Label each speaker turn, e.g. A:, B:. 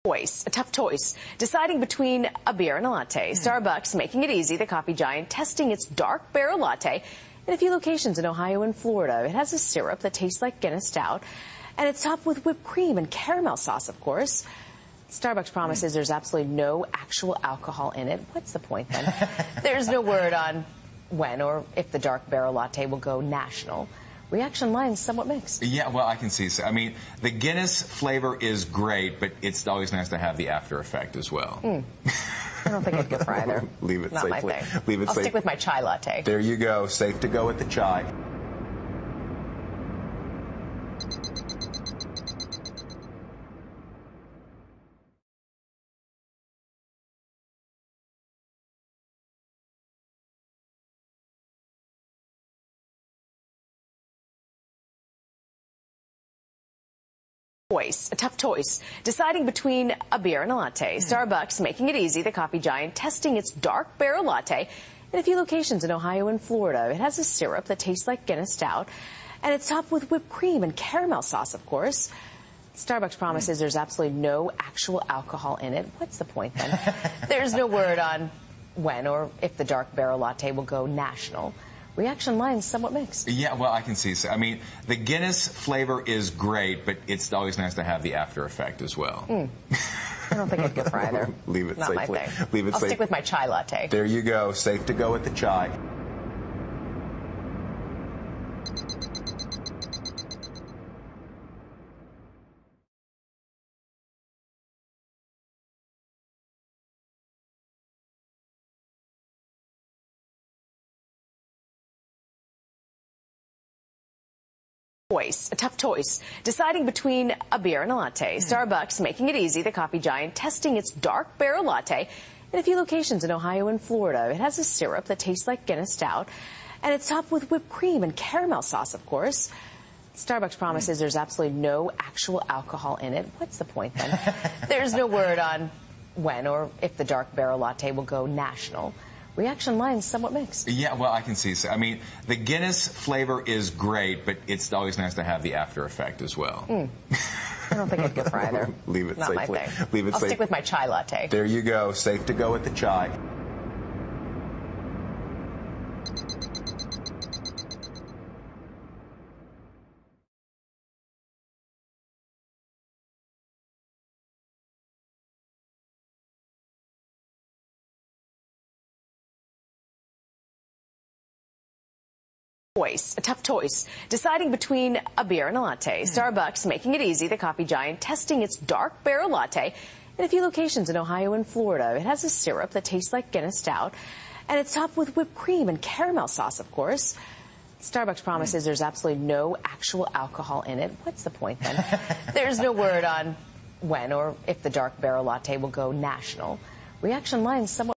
A: A tough choice. Deciding between a beer and a latte. Starbucks making it easy. The coffee giant testing its dark barrel latte in a few locations in Ohio and Florida. It has a syrup that tastes like Guinness Stout, and it's topped with whipped cream and caramel sauce, of course. Starbucks promises there's absolutely no actual alcohol in it. What's the point then? There's no word on when or if the dark barrel latte will go national. Reaction line's somewhat mixed.
B: Yeah, well, I can see. So, I mean, the Guinness flavor is great, but it's always nice to have the after effect as well.
A: I don't think I'd go for either.
B: Leave it
A: Not
B: safely.
A: my thing.
B: Leave it
A: I'll
B: safe.
A: stick with my chai latte.
B: There you go. Safe to go with the chai.
A: A tough choice. Deciding between a beer and a latte. Starbucks making it easy. The coffee giant testing its dark barrel latte in a few locations in Ohio and Florida. It has a syrup that tastes like Guinness Stout, and it's topped with whipped cream and caramel sauce, of course. Starbucks promises there's absolutely no actual alcohol in it. What's the point then? There's no word on when or if the dark barrel latte will go national. Reaction line's somewhat mixed.
B: Yeah, well, I can see. So, I mean, the Guinness flavor is great, but it's always nice to have the after effect as well.
A: I don't think I'd go for either.
B: Leave it
A: Not
B: safely.
A: my thing.
B: Leave it
A: I'll
B: safe.
A: stick with my chai latte.
B: There you go. Safe to go with the chai.
A: A tough choice. Deciding between a beer and a latte. Starbucks making it easy. The coffee giant testing its dark barrel latte in a few locations in Ohio and Florida. It has a syrup that tastes like Guinness Stout, and it's topped with whipped cream and caramel sauce, of course. Starbucks promises there's absolutely no actual alcohol in it. What's the point then? There's no word on when or if the dark barrel latte will go national. Reaction line's somewhat mixed.
B: Yeah, well, I can see. So, I mean, the Guinness flavor is great, but it's always nice to have the after effect as well.
A: I don't think I'd go for either.
B: Leave it
A: Not
B: safely.
A: my thing.
B: Leave it
A: I'll
B: safe.
A: stick with my chai latte.
B: There you go. Safe to go with the chai.
A: A tough choice. Deciding between a beer and a latte. Starbucks making it easy. The coffee giant testing its dark barrel latte in a few locations in Ohio and Florida. It has a syrup that tastes like Guinness Stout, and it's topped with whipped cream and caramel sauce, of course. Starbucks promises there's absolutely no actual alcohol in it. What's the point then? There's no word on when or if the dark barrel latte will go national. Reaction line's somewhat